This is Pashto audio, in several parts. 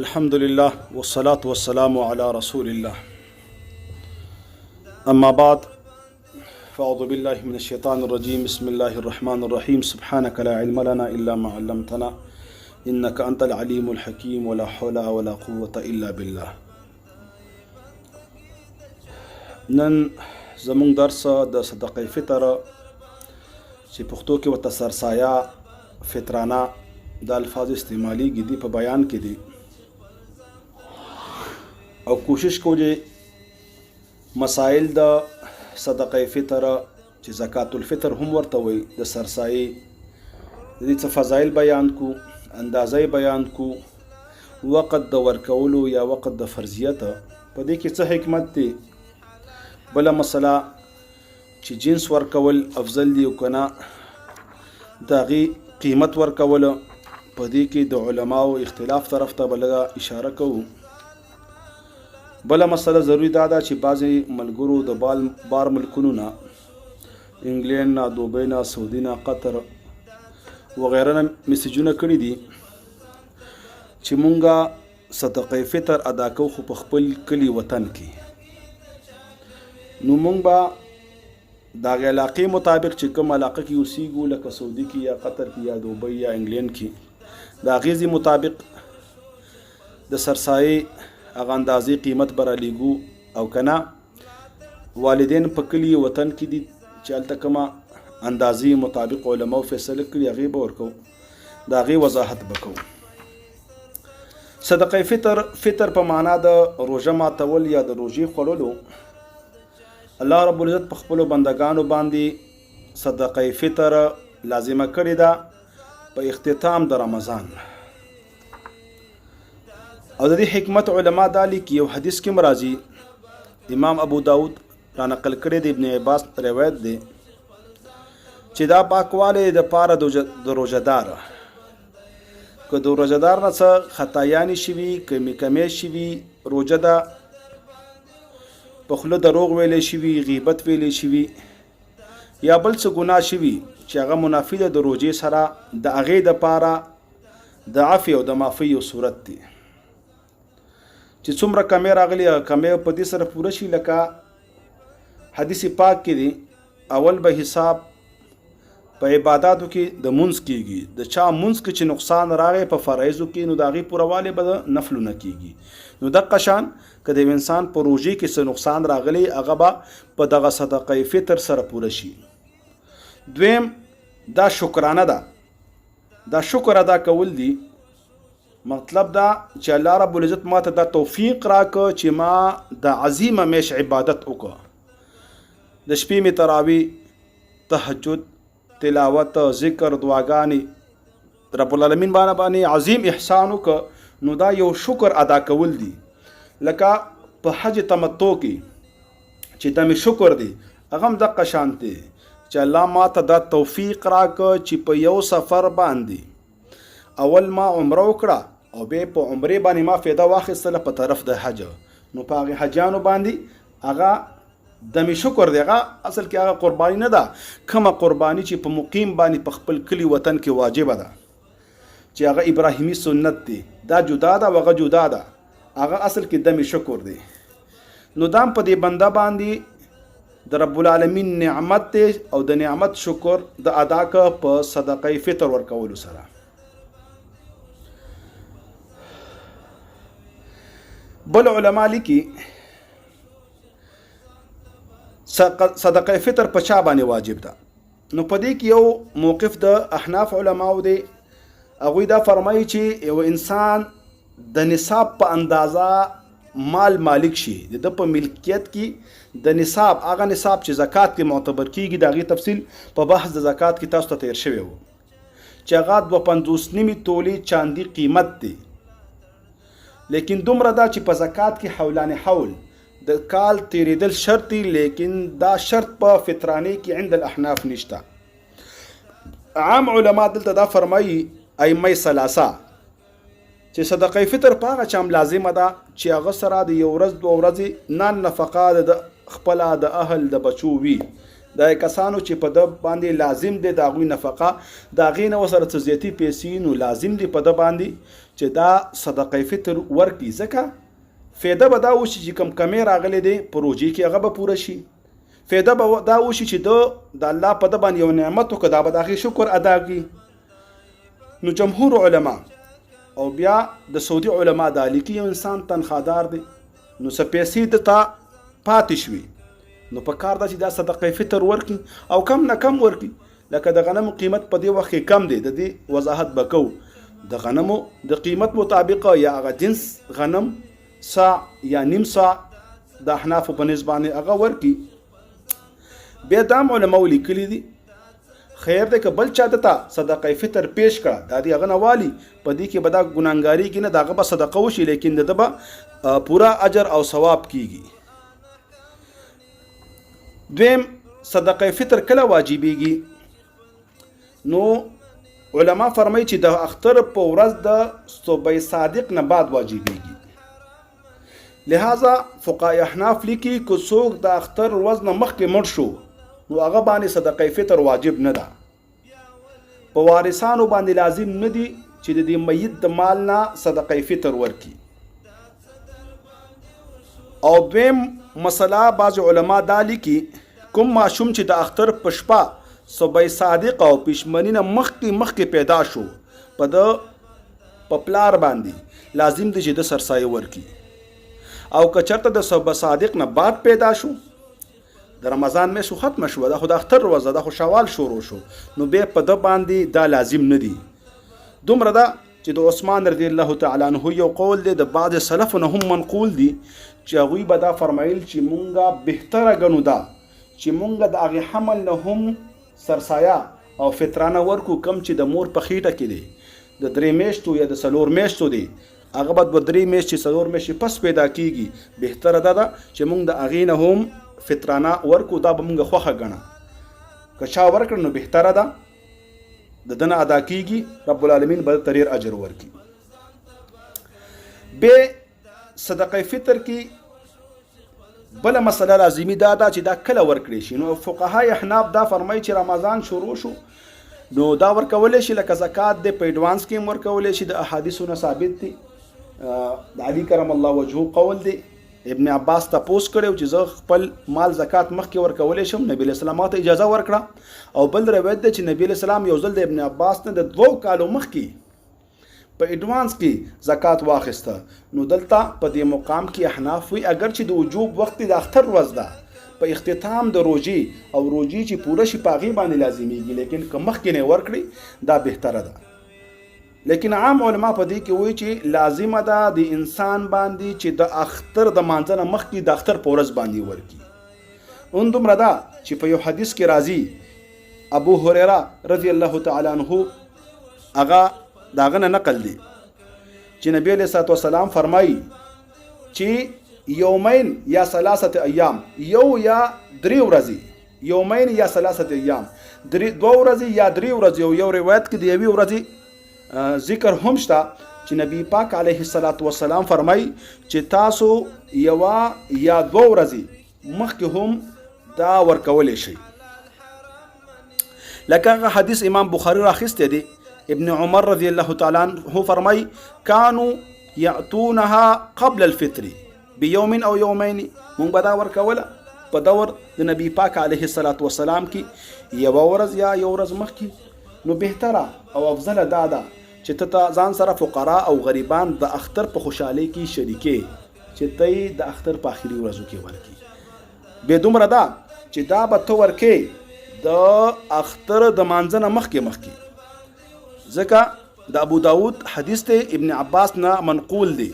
الحمد لله والصلاة والسلام على رسول الله أما بعد فأعوذ بالله من الشيطان الرجيم بسم الله الرحمن الرحيم سبحانك لا علم لنا إلا ما علمتنا إنك أنت العليم الحكيم ولا حول ولا قوة إلا بالله. نن زمون درس د صدقه فطر چې پښتو کې ورته سرسایه فطرانه د الفاظ استعمالي دي په بیان کې دي او کوشش کوجه مسائل د صدقه فطر چې زکات الفطر هم ورته وي د سرسایه د دې څه فضایل بیان کو اندازې بیان کو وقت د ورکولو یا وقت د فرضیت په دې کې څه حکمت دی بل مسله چې جنس ورکول افضل دی او کنه داغي قیمت ورکول په دې کې د علماو اختلاف طرف ته بلګه اشاره کوو. بل مسله ضروری دا چې بعضی ملګرو د بار ملکونو نه انګلند نه دوبۍ نه سعودي نه قطر وغیره نه میسیجونه کړي دي چې مونږه صدقه فطر ادا کوو خو په خپل کلی وطن کې نو مونږ به دا علاقې مطابق چې کوم علاقه کې اوسېږو لکه سعودي کې یا قطر کې یا دوبۍ یا انګلند کې دا غیزي مطابق د سرسایه هغه اندازې قیمت برالیږو او کنه والدین په کلی وطن کې دي چې هلته کومه اندازې مطابق علماو فیصله کړي هغې به ورکوو د هغې وضاحت به کوو. صدقه فطر په معنا د روژه ماتول یا د روژې خوړلو الله رب العزت په خپلو بندگانو باندې صدقه فطر لازمه کړې ده په اختتام د رمضان او د دې حکمت علما دا لیکي یو حدیث کې مرাজি امام ابو داود را نقل کړی د ابن عباس روایت دی چې دا پاکواله د پاره د روزدار که د روزدار نه څه خطایانی شوي کمی شوي روزه ده په خوله دروغ ویلې شوي غیبت ویلې شوي یا بل څه ګناه شوي چې هغه منافی ده د روزې سره د هغې دپاره د عفو او د معافۍ یو صورت دی چې څومره کمی راغلي کمی په دې سره پوره شي لکه حدیث پاک کې دی اول به حساب په عباداتو کې د منځ کېږي د چا منځ کې چې نقصان راغی په فرایضو کې نو د هغې پورهوالی به د نفلو نه کېږي نو دقه شان که د انسان په روژې کې څه نقصان راغلی هغه به په دغه صدقه فطر سره پوره شي. دویم دا شکرانه ده دا شکر ادا کول دی مطلب دا چې الله رب العزت ما ته دا توفیق راکړه چې ما د عظیمه میش عبادت وکړه د شپې مې تراوی تهجد تلاوت ذکر دعاګانې رب العالمین باندې عظیم احسان وکړه نو دا یو شکر ادا کول دی لکه په حج تمتع کې چې دا مې شکر دی هغه هم دقه شان دی چې الله ما ته دا توفیق راکړه چې په یو سفر باندې اول ما عمره وکړه او بیا په عمرې باندې ما فایده واخیستله په طرف د حج نو په هغې حجانو باندې هغه دمې شکر دی هغه اصل کې هغه قرباني نه ده کومه قرباني چې په مقیم باندې په خپل کلی وطن کې واجبه ده چې هغه ابراهیمي سنت دی دا جدا ده او هغه جدا ده هغه اصل کې دمې شکر دی نو دام په دې بنده باندې د رب العالمین نعمت دی او د نعمت شکر د ادا که په صدقه فطر ورکولو سره. بل علما لیکي صدقه فطر په چا باندې واجب ده نو په دې کې یو موقف د احناف علماو دی هغوی دا فرمایي چې یو انسان د نصاب په اندازه مال مالک شي د په ملکیت کې د نصاب هغه نصاب چې زکات کې معتبر کیږي د هغې تفصیل په بحث د زکات کې تاسو ته تیر شوی و چې هغه 2.5 تولې چاندي قیمت دی لیکن دومره دا چې په زکات کې حولان حول د کال تیریدل شرط دی لیکن دا شرط په فطرانه کې عند الاحناف نشته. عام علما دلته دا فرمایي ائمه ثلاثه چې صدقه فطر په هغه چا لازمه ده چې هغه سره د یو ورځ دوه ورځې نان نفقه د خپله د اهل د بچو وي دا کسانو چې په د باندې لازم دی د هغوی نفقه، د هغې نه ورسره څه زیاتي پیسې، نو لازم دی په د باندې چې دا صدقه فطر ورکړي، ځکه فایده به دا وشي چې کم کمی راغلی دی په روژې کې هغه به پوره شي. فایده به دا وشي چې د الله په د باندې یو نعمت وکړه، دا به د هغې شکر ادا کړي. نو جمهور علما او بیا د سعودي علما دا لیکي یو انسان تنخوادار دی، نو څه پیسې د تا پاتې شوي، نو په کار دا چې دا صدقه فطر ورکړي او کم نه کم ورکړي. لکه د غنمو قیمت په دې وخت کې کم دی، د دې وضاحت به کوو. د غنمو د قیمت مطابق یا هغه جنس غنم ساع یا نیم ساع د احنافو په نسبت باندې هغه ورکړي. بیا دا علماء لیکلي دي خیر دی که بل چا ته صدقه فطر پیش کړه، دا دی هغه نه والي په دې کې به دا ګناهګاري کې نه، د هغه به صدقه وشي، لیکن د به پورا اجر او ثواب کیږي. دویم صدقه فطر کله واجبېږي؟ نو علما فرمایي چې د اختر په ورځ د صبح صادق نه بعد واجبېږي. لہذا فقهای احناف لیکي که څوک د اختر ورځ نه مخکې مړ شو نو هغه باندې صدقه فطر واجب نه ده. په وارثانو باندې لازم نه دي چې د دې میت د مال نه صدقه فطر ورکړي. او دویم مسله بعض علما دا لیکي کوم ماشوم چې د اختر په شپه صبح صادق او پښمنی نه مخکې پیدا شو، په پلار باندې لازم دی چې د سرسایه ورکړي. او که چېرته د صبح صادق نه بعد پیدا شو، د رمضان میاشت ختمه شوه، دا خو د اختر ورځ ده، دا خو شوال شروع شو، نو بیا په ده باندې دا لازم نه دي. دومره ده چې د عثمان رضی الله تعالی عنه یو قول دی، د بعض سلفو نه هم منقول دی چې هغوی به دا فرمایل چې مونږه بهتره ګڼو دا چې مونږه د هغې حمل نه هم سرسایه او فطرانه ورکو، کم چې د مور په خیټه کې دی د 3 میاشتو یا د 4 میاشتو دی، هغه به 2-3 میاشتې 4 میاشتې پس پیدا کیږي. بهتره ده چې مونږ د هغې نه هم فطرانه ورکو، دا به مونږ خوښه ګڼه. که چا ورکړه نو بهتره ده، د دنه ادا کیږي، رب العالمین به تریر اجر ورکړي. به صدقه فطر کې بل مسله لازمی دا چې دا کله ورکړي شي. نو فقهای احناف دا فرمایي چې رمضان شروع شو نو دا ورکولی شي، لکه زکات دی په ایډوانس کې هم ورکولی شي. د احادیثو نه ثابت دی، د علي کرم الله وجهه قول دی. ابن عباس تپوس کړی چې زه خپل مال زکات مخکې ورکولی شم، نبی علیہ السلام ته اجازه ورکړه. او بل روایت دی چې نبی علیہ السلام یو ځل د ابن عباس نه د 2 کالو مخکې په ایډوانس کې زکات واخیسته. نو دلته په دې مقام کې احناف وی اگر چې د وجوب وخت د اختر ورځ ده په اختتام د روژې او روژې چې پوره شي په هغې باندې لازمیږي، لیکن که مخکې نه ورکړي دا بهتره ده. لیکن عام علما په دې کې وایي چې لازمه ده د انسان باندې چې د اختر د مانځه نه مخکې د اختر په ورځ باندې ورکړي. اون دومره ده چې په یو حدیث کې راځي، ابو هریره رضی الله تعالی عنه هغه داغه نه نقل دی چې نبی علیہ الصلوۃ والسلام فرمایي چې یومین یا 3 ایام، یو یا 3 ورځې، یومین یا 3 ایام، 2 ورځې یا 3 ورځې. او یو روایت کې د یوې ورځې ذکر هم شته چې نبی پاک علیه الصلوۃ والسلام فرمایي چې تاسو یو یا 2 ورځې مخکې هم دا ورکولی شي. لکه حدیث امام بخاری راخسته دی، ابن عمر رضی الله تعالی عنہ فرمای کانوا یعتونها قبل الفطر بیوم او یومین. مونږ به دا ورکوله په دور د نبی پاک علیه الصلاۃ والسلام کې یو ورځ یا یو ورځ مخکې. نو بهتره او افضل دا ده چې ته ځان سره فقرا او غریبان د اختر په خوشحالۍ کې شریکې، چې ته د اختر په آخري ورځو کې ورکې. به دومره ده چې دا به ته ورکې د اختر د مانځه نه مخکې. ځکه د ابو داود حدیث ته ابن عباس نه منقول دی،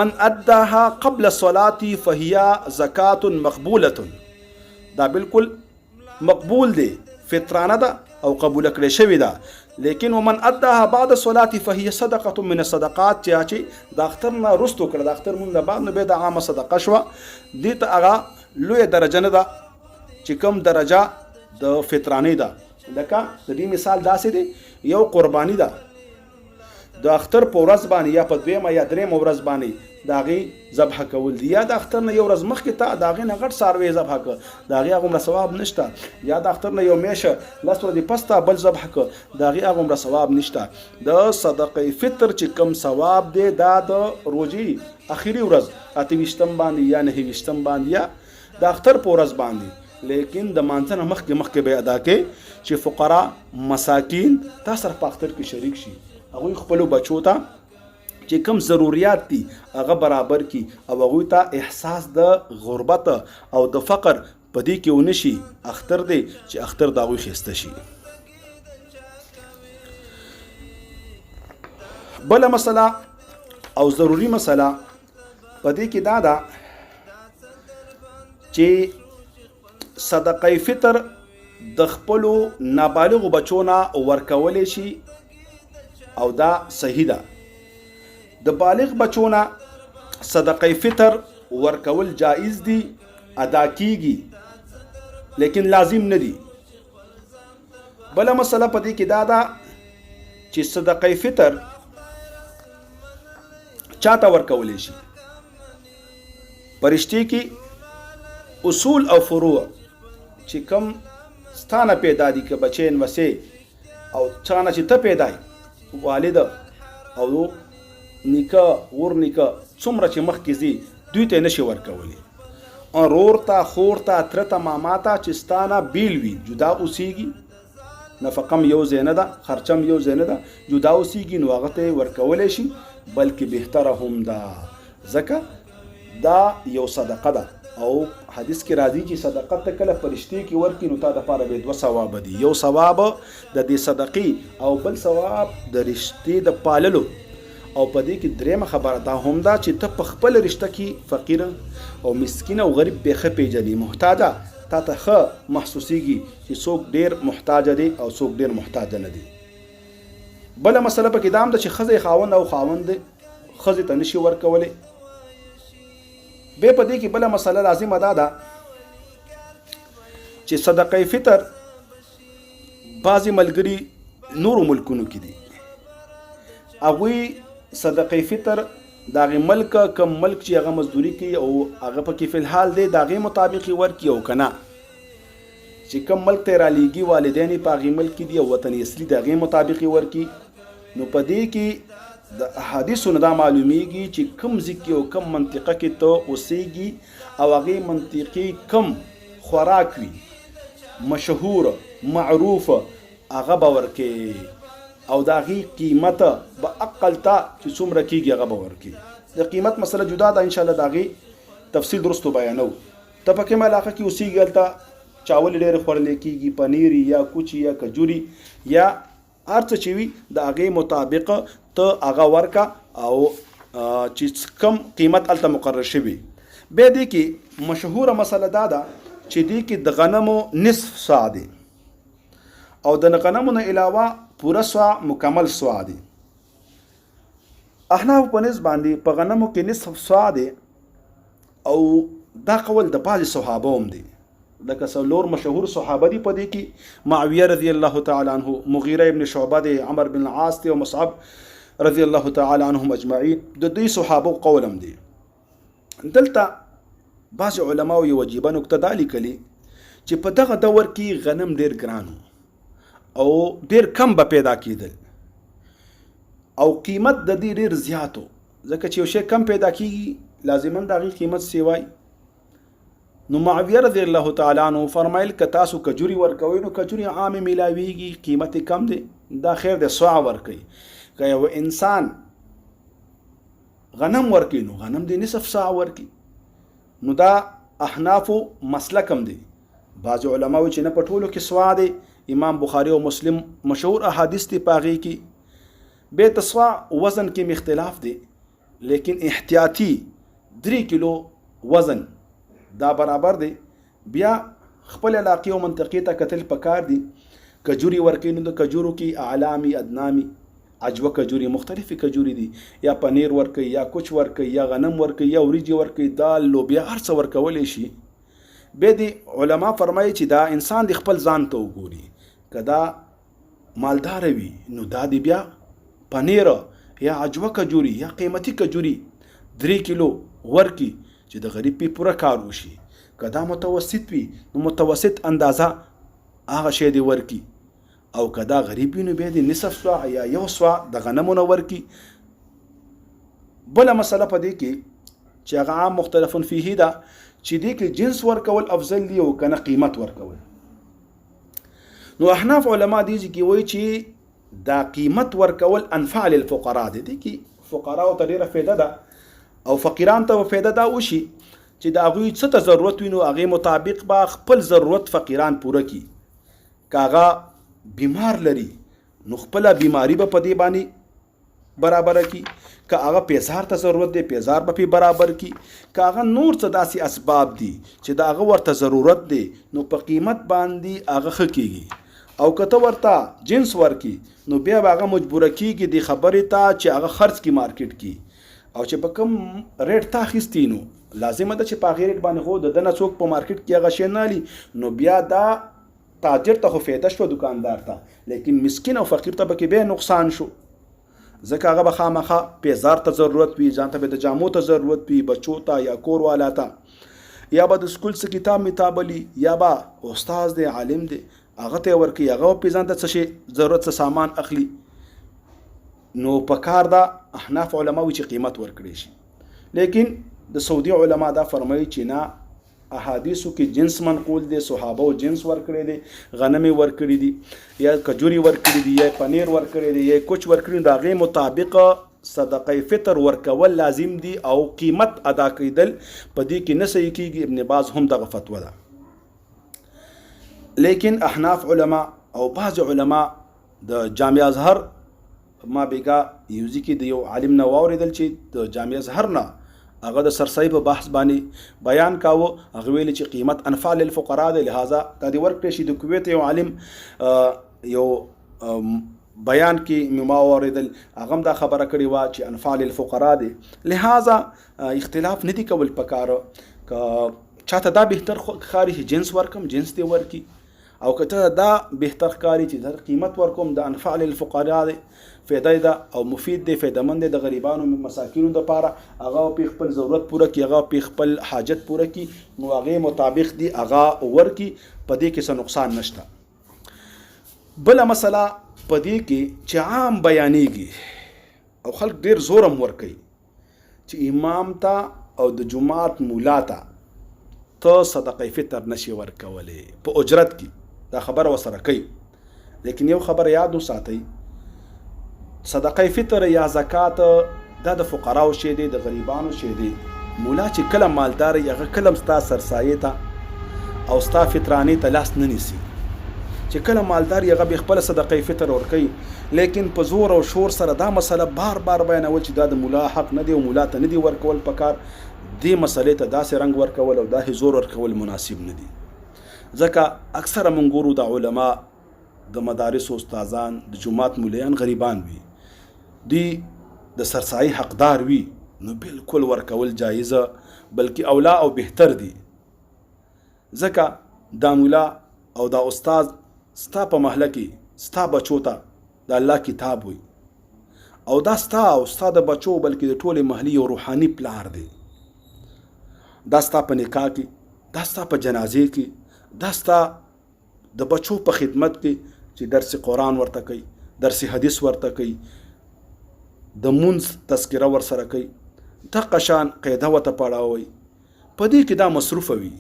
من اداها قبل الصلاة فهي زکات مقبوله. دا بالکل مقبول دی، فطرانه ده او قبول کړی شوی ده. لیکن ومن اداها بعد الصلاة فهي صدقه من الصدقات، چې د اختر نه رستو کړه، د اختر مونږ بعد نو به د عامه صدقه شوه. دې ته هغه لوی درجه نه ده چې کوم درجه د فطرانه ده. لکه د دې مثال داسې دی، یو قربانی ده، د اختر په ورځ باندې یا په دویمه یا درېیمه ورځ باندې د هغې ذبح کول دي، یا د اختر نه یو ورځ مخکې ته د هغې نه غټ څاروی ذبح کړه، د هغې هغومره ثواب نشته، یا د اختر نه یو میاشه 10 ورځې پس ته بل ذبح کړه، د هغې هغومره ثواب نشته. د صدقې فطر چې کوم ثواب دی دا د روژې اخري ورځ 28 باندې یا 29 باندې یا د اختر په ورځ باندې، لیکن د مانځه نه مخکې به ادا کړي چې فقرا مساکین تا سره په اختر کې شریک شي، هغوی خپلو بچو ته چې کوم ضروریات دي هغه برابر کی او هغوی ته احساس د غربت او د فقر په دې کې ونه شي. اختر دی چې اختر د هغوی ښایسته شي. بله مسله او ضروري مسله په دې کې دا ده چې صدقه فطر د خپلو نابالغو بچو نه ورکولی شي او دا صحیح ده. د بالغ بچو نه صدقه فطر ورکول جائز دي، ادا کیږي، لیکن لازم نه دي. بله مسله په دې کې دا ده چې صدقه فطر چاته ورکولی شي. پرشتي کې اصول او فروع چې کوم ستانه پیدا دي، که بچین وسې او چانه چې ته پیدای والد او نیکه ور نیکه څومره چې مخکې ځي دوی ته نشي ورکولی. رور ته، خور ته، تره ته، ماما ته چې ستانه بیل وي جدا اوسیږي، نفقم یو ځای نه ده، خرچم یو ځای نه ده، جدا اوسیږي، نو هغه ته ورکولی شي. بلکې بهتره هم ده، ځکه دا یو صدقه ده او حدیث کې راځي چې صدقه ته کله فرشتي کې ورکړي نو تا دپاره به 2 ثواب دي، یو ثواب د دې صدقې او بل ثواب د رشتې د پاللو. او په دې کې درېمه خبره دا هم ده چې ته په خپل رشته کې فقیر او مسکین او غریب به ښه پیژنې، محتاجه تا ته ښه محسوسیږي چې څوک ډېر محتاجه دی او څوک ډېر محتاجه نه دی. بله مسله پکې دا هم ده چې ښځه خاوند او خاوند ښځې ته نشي ورکولی. بیا په دې کې بله مسله لازمه دا ده چې صدقه فطر بعضې ملګري نورو ملکونو کې دي، هغوی صدقه فطر د هغې ملک کم ملک چې هغه مزدوري کوي او هغه پکې فی الحال دی د هغې مطابق یې ورکړي، او که نه چې کم ملک ته یې رالیږي والدین یې په هغې ملک کې دي او وطن اصلي د هغې مطابق یې ورکړي. نو په دې کې د احادیثو نه دا معلومیږي چې کم ځای کې او کم منطقه کې ته اوسیږي او هغې منطقې کم خوراک وي مشهور معروف هغه به ورکړي او د هغې قیمت به عقل ته چې څومره کېږي هغه به ورکړي. د قیمت مسله جدا ده، انشاءالله د هغې تفصیل درستو بیانو. ته په کومه علاقه کې اوسیږي هلته چاول ډېرې خوړلی کېږي، پنیر یا کوچي یا کجوري یا هر څه چې وي د هغې مطابق ته هغه ورکه او چې کم قیمت هلته مقرر شوي. بیا دې کې مشهوره مسله دا ده چې دې کې د غنمو نصف سا دی او د غنمو نه علاوه پوره سوا مکمل سوا دی. احناف په نسبت باندې په غنمو کې نصف سوا دی او دا قول د بعضې صحابه هم دی، لکه څلور مشهور صحابه دي په دې کې، معاویه رضی الله تعالی عنه، مغیره ابن شعبه دی، عمر بن العاص دی او مصعب رضی الله تعالی عنهم اجمعین، د دوی صحابه قول هم دی. دلته بعضې علماو یو عجیبه نکته دا لیکلي چې په دغه دور کې غنم ډېر ګران او ډېر کم به پیدا کېدل او قیمت د دې ډېر زیات و، ځکه چې یو شی کم پیدا کېږي لازما د هغې قیمت سیوای. نو معاویه رضی الله تعالی عنه فرمایل که تاسو کجوري ورکوئ نو کجوري عامې میلاویږي، قیمت کم دی، دا خیر دی سوع ورکوئ. که یو انسان غنم ورکوي نو غنم دی نصف ساع ورکوي. نو دا احنافو مسلک هم دی. بعض علماو چې نه په ټولو کې سوا دی، امام بخاری او مسلم مشهور احادیث دی په هغې کې. بیا د سوا وزن کې اختلاف دی، لیکن احتیاطي 3 کیلو وزن دا برابر دی. بیا خپل علاقې او منطقې ته کتل پکار دي. کجوري ورکوي نو د کجورو کې اعلامی ادنامی عجوه کجوري مختلفې کجوري دي، یا پنیر ورکوي یا کوچ ورکوي یا غنم ورکوي یا وریجې ورکوي، دال لوبیا هر څه ورکولی شي. بیا دی علما فرمایي چې دا انسان د خپل ځان ته وګوري، که دا مالدار وي نو دا دی بیا پنیر یا عجوه کجوري یا قیمتي کجوري 3 کیلو ورکی چې د غریب په پوره کار وشي. که دا متوسط وي نو متوسط اندازه هغه شی دی ورکی، او که دا غریب وي نو بیا د نصف سوه یا یو سوه د غنمو نه ورکی. بله مسله په دې کې چې هغه عام مختلف فيه ده چې دې کې جنس ورکول افضل دی او کنه قیمت ورکول. نو احناف علما دي چې وایي چې دا قیمت ورکول انفع للفقراء دي کې فقراء ته ډیره فایده ده او فقیران ته فایده ده وشي چې دا هغوی څه ته ضرورت وي نو هغې مطابق به خپل ضرورت فقیران پوره کړي. که هغه بیمار لري نو خپله بیماری به په دې باندې برابره کړي، که هغه پیزار ته ضرورت دی پیزار به پې برابر کړي، که هغه نور څه داسې اسباب دي چې د هغه ورته ضرورت دی نو په قیمت باندې هغه ښه کېږي. او که ته ورته جنس ورکړي نو بیا به هغه مجبوره کېږي د خبرې ته چې هغه خرڅ کړي مارکیټ کې، او چې په کوم ریټ تا اخیستی نو لازمه ده چې په هغې ریټ باندې خو د ده نه څوک په مارکیټ کې هغه شی نه اخلي، نو بیا دا تاجر ته خو فایده شوه دکاندار ته، لیکن مسکین او فقیر ته به کې بیا نقصان شو. ځکه هغه به خامخا پیزار ته ضرورت وي، ځان ته به د جامو ته ضرورت وي، بچو ته یا کور والا ته، یا به د سکول څه کتاب متابلي، یا به استاد دی عالم دی هغه ته ورکوي، هغه به ځان ته څه شي ضرورت څه سامان اخلي. نو په کار دا احناف علما وي چې قیمت ورکړي شي. لیکن د سعودي علما دا فرمایي چې نه، احادیثو کې جنس منقول دی، صحابه او جنس ورکړي دي، غنمې ورکړي دي یا کجوري ورکړي دي یا پنیر ورکړي دي یا کوچ ورکړي، د هغې مطابق صدقه فطر ورکول لازم دي او قیمت ادا کېدل په دې کې نه صحیح کېږي. ابن باز هم دغه فتوه ده. لیکن احناف علما او بعض علما د جامع ازهر ما بیگا یوزي کې د یو عالم نه واورېدل چې د جامع ازهر نه هغه د سرسایي په بحث باندې بیان کاوه. هغه ویل چې قیمت انفع للفقراء دی، لہذا دا دې ورکړی شي. د کویت یو عالم یو بیان کې ما واورېدل هغه هم دا خبره کړې وه چې انفع للفقراء دی، لہذا اختلاف نه دي کول پکار. که چاته دا بهتر ښکاري چې جنس ورکم جنس دی ورکي، او که ته دا بهتر ښکاري چې در قیمت ورکوم د انفع للفقراء دی، فایده ده او مفید دی، فایدهمند دی د غریبانو مساکینو دپاره، هغه په خپل ضرورت پوره کړي، هغه په خپل حاجت پوره کړي، نو هغې مطابق دی هغه ورکړي، په دې کې څه نقصان نشته. بله مسله په دې کې چې عام بیانېږي او خلک ډېر زور هم ورکوي چې امام ته او د جماعت مولا ته ته صدقه فطر نشي ورکولی په اجرت کې، دا خبره ورسره کوي. لیکن یو خبر یاد وساتئ، صدقه فطر یا زکات دا د فقراو شی دی، د غریبانو شی دی. مولا چې کله مالدار هغه کله ستا سرسایې ته او ستا فطرانې ته لاس نه نیسي. چې کله مالدار هغه به خپل صدقه فطر ورکوي، لیکن په زور او شور سره دا مسله بار بار بیانول چې دا د مولا حق نه دی او مولا ته نه دی ورکول پکار، دې مسلې ته داسې رنګ ورکول او داسې زور ورکول مناسب نه دي. ځکه اکثره موږ ګورو د علما د مدارس استادان د جماعت مولیان غریبان وي، دی د سرسایي حقدار وي، نو بالکل ورکول جایزه بلکې اولا او بهتر دي. ځکه دا مولا او دا استاد ستا په محله کې ستا بچو ته د الله کتاب وي، او دا ستا او ستا د بچو بلکې د ټولې محلي یو روحاني پلار دی. دا ستا په نکاح کې، دا ستا په جنازې کې، دا ستا د بچو په خدمت کې چې درس قرآن ورته کوي، درس حدیث ورته کوي، د مونځ تذکره ورسره کوي، دغه شان قاعده ورته پړاوي، په دې کې دا مصروفه وي.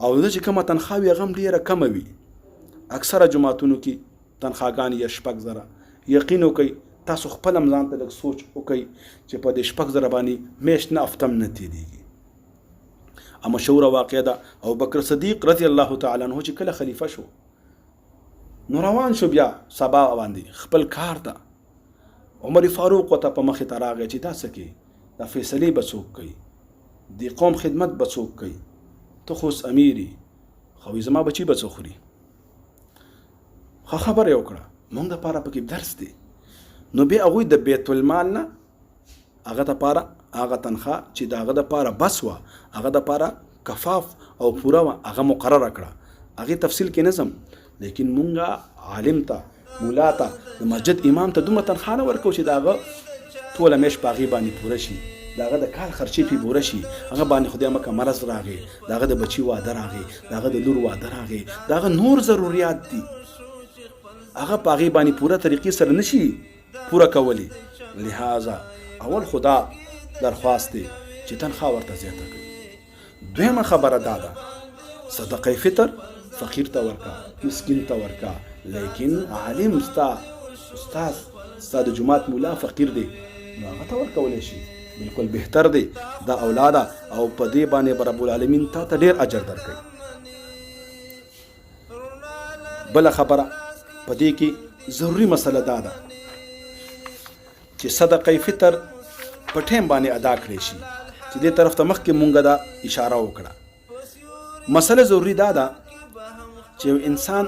او دا چې کومه تنخوا وي هغه هم ډېره کمه وي. اکثره جماعتونو کې تنخواګانې یا 6,000. یقین وکئ تاسو خپل هم ځان ته لږ سوچ وکئ چې په دې 6,000 باندې میاشت نه افتم نه تېرېږي. مشهوره واقعه ده، ابوبکر صدیق رضی الله تعالی عنہ چې کله خلیفه شو نو روان شو بیا سبا باندې خپل کار ته. عمر فاروق ته په مخې ته راغی چې دا څه کوي، دا فیصلې به څوک کوي، د قوم خدمت به څوک کوي، ته خو اوس امیري، خو زما بچي به څه خوري. ښه خبره یې وکړه، موږ دپاره پکې درس دی. نو بیا هغوی د بیت المال نه هغه دپاره هغه تنخوا چې د هغه دپاره بس وه، هغه دپاره کفاف او پوره وه، هغه مقرره کړه. هغې تفصیل کې نظم، لیکن مونږه عالم ته مولا ته د مسجد امام ته دومره تنخواه نه ورکوو چې د هغه ټوله میاشت په هغې باندې پوره شي، د هغه د کال خرچې پې پوره شي، هغه باندې خدای مکه مرض راغی، د هغه د بچي واده راغی، د هغه د لور واده راغی، د هغه نور ضروریات دي هغه په هغې باندې پوره طریقې سره نشي پوره کولی. لہذا اول خدا درخواست دی چې تنخواه ورته زیاته کړي. دویمه خبره دا ده صدقه فطر فقیر ته ورکا، مسکین ته ورکا، لیکن عالم استاد ستا د جماعت مولا فقیر دی نو هغه ته ورکولی شي، بالکل بهتر دی دا اولاده، او په دې باندې به رب العالمین تا ته ډېر اجر درکوي. بله خبره په دې کې ضروري مسله دا ده چې صدقه فطر په ټیم باندې ادا کړی شي، چې دې طرف ته مخکې مونږه دا اشاره وکړه. مسله ضروري دا ده چې یو انسان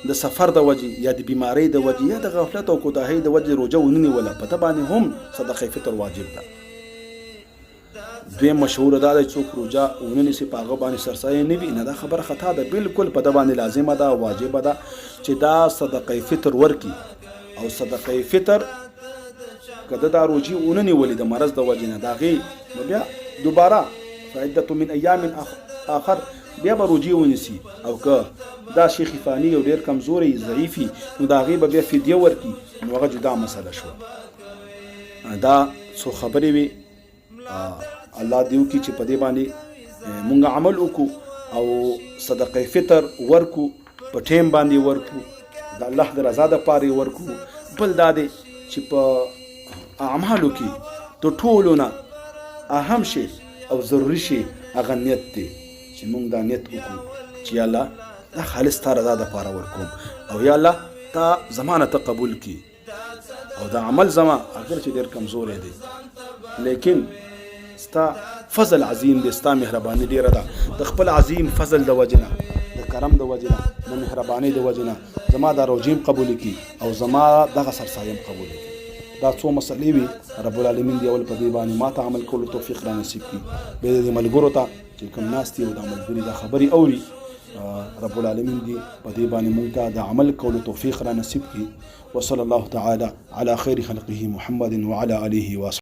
د سفر د وجې یا د بیماری د وجې یا د غفلت او کوتاهۍ د وجې روژه ونیوله، په ده باندې هم صدقه فطر واجب ده. دویم مشهوره دا ده چې څوک روژه ونیسي په هغه باندې سرسایه نه وي، نه دا خبره خطا ده، بالکل په ده باندې لازمه ده، واجبه ده چې دا صدقه فطر ورکي. او صدقه فطر که ده دا روژې ونه نیولې د مرض د وجې نه، د هغې نو بیا دوباره فعدة من ایام آخر بیا به روژې ونیسي، او که دا شیخ فانی او ډېر کمزوری ضعیفي نو د هغې به بیا فدیه ورکي، نو هغه جدا مسله شوه. دا څو خبرې وي، الله دې وکړي چې په دې باندې مونږ عمل وکړو او صدقه فطر ورکو، په ټیم باندې ورکو، د الله د رضا دپاره یې ورکو. بل دا دی چې په اعمالو کې د ټولو نه اهم شی او ضروري شی هغه نیت دی، چې مونږ دا نیت وکړو چې یا الله دا خالص تا رضا دپاره ورکوم، او یا الله تا زما نه ته قبول کړي، او دا عمل زما اگر چې ډېر کمزوری دی لیکن ستا فضل عظیم دی، ستا مهرباني ډېره ده، د خپل عظیم فضل د وجې نه، د کرم د وجې نه، د مهربانۍ د وجې نه زما دا روژې قبول کړي او زما دغه سرسایم قبول کړي. دا څو مسلې وي، رب العالمین دی اول په دې باندې ما ته عمل کولو توفیق را نصیب کړي. بیا دې ملګرو ته چې کوم ناست دي او دا ملګري دا خبرې اوري، رب العالمین دی په دې باندې مونږ ته د عمل کولو توفیق را نصیب کړي. وصلی الله تعالی علی خیر خلقه محمد وعلى آله وصحبه.